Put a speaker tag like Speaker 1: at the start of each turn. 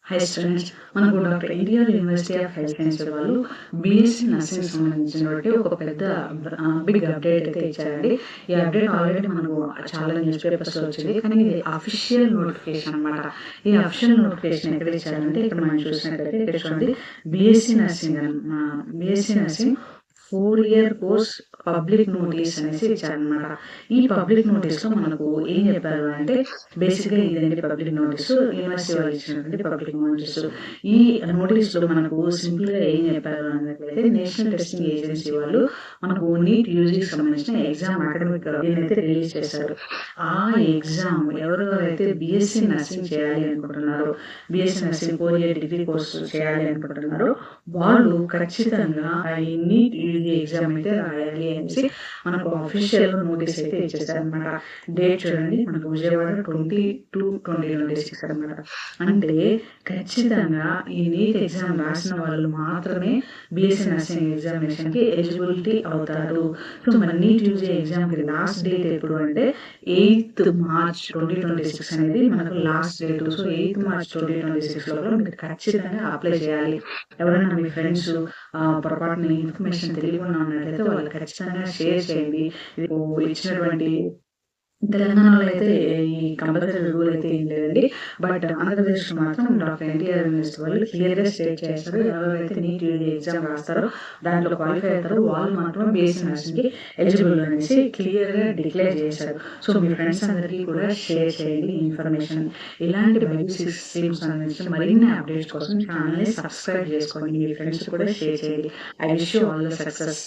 Speaker 1: High students, మనకు doctor NTR university of health sciences వాళ్ళు BSc nursing సంబంధించినటువంటి ఒక పెద్ద బిగ్ అప్డేట్ అయితే ఇచ్చారండి. ఈ అప్డేట్ ఆల్రెడీ మనకు చాలా న్యూస్ పేపర్స్లో వచ్చింది, కానీ ఇది అఫీషియల్ నోటిఫికేషన్ అనమాట. ఈ అఫీషియల్ నోటిఫికేషన్ ఎక్కడ ఇచ్చారంటే ఇక్కడ మనం చూసినట్లయితే ఇక్కడ చూడండి, BSc nursing 4-year course public notice అనేసి ఇచ్చారనమాట. ఈ పబ్లిక్ నోటీస్లో మనకు ఏం చెప్పారు అంటే, బేసిక్గా ఇదండి పబ్లిక్ నోటీసు, యూనివర్సిటీ వాళ్ళు ఇచ్చినటువంటి పబ్లిక్ నోటీసు. ఈ నోటీస్లో మనకు సింపుల్గా ఏం చెప్పారు అన్నట్లయితే, నేషనల్ టెస్టింగ్ ఏజెన్సీ వాళ్ళు మనకు నీట్ యూజీకి సంబంధించిన ఎగ్జామ్ అకాడమిక్ అయితే రిలీజ్ చేశారు. ఆ ఎగ్జామ్ ఎవరైతే బీఎస్సీ నర్సింగ్ చేయాలి అనుకుంటున్నారో, BSc nursing 4-year degree course చేయాలి అనుకుంటున్నారో వాళ్ళు ఖచ్చితంగా ఈ నీట్ యూజీ ఎగ్జామ్ అయితే రాయాలి అనేసి మనకు అఫీషియల్ నోటీస్ అయితే ఇచ్చేసారు అనమాట. డేట్ చూడండి, మనకు విజయవాడ 22/2026 అనమాట. అంటే ఖచ్చితంగా ఈ నీట్ ఎగ్జామ్ రాసిన వాళ్ళు మాత్రమే బీఎస్సీ నర్సింగ్ ఎగ్జామినేషన్కి ఎలిజిబిలిటీ అవుతారు. సో మన నీట్ యూజీ ఎగ్జామ్కి లాస్ట్ డేట్ ఎప్పుడు అంటే 8th March 2026 అనేది మనకు last date. So 8th March 2026 లోపల మీరు ఖచ్చితంగా అప్లై చేయాలి. ఎవరైనా మీ ఫ్రెండ్స్ పొరపాటున ఇన్ఫర్మేషన్ తెలియకుండా ఉన్నట్లయితే వాళ్ళు ఖచ్చితంగా షేర్ చేయండి. ఇది ఇచ్చినటువంటి తెలంగాణలో అయితే ఈ కంపల్సరీ రూల్ అయితే ఏం లేదండి, బట్ ఆంధ్రప్రదేశ్లో మాత్రం డాక్టర్ ఎన్టీఆర్ యూనివర్సిటీ వాళ్ళు క్లియర్గా స్టేట్ చేస్తారు, ఎవరైతే నీట్ యూజీ ఎగ్జామ్ రాస్తారో దాంట్లో క్వాలిఫై అవుతారో వాళ్ళు మాత్రం బీఎస్సీ నర్సింగ్కి ఎలిజిబుల్ అనేసి క్లియర్గా డిక్లేర్ చేశారు. సో మీ ఫ్రెండ్స్ అందరికీ కూడా షేర్ చేయండి ఈ ఇన్ఫర్మేషన్. ఇలాంటి బైపీసీ స్ట్రీమ్స్ సంబంధించిన మరిన్ని అప్డేట్స్ కోసం ఛానల్ని సబ్స్క్రైబ్ చేసుకోండి, మీ ఫ్రెండ్స్ కూడా షేర్ చేయండి. I wish you all the success.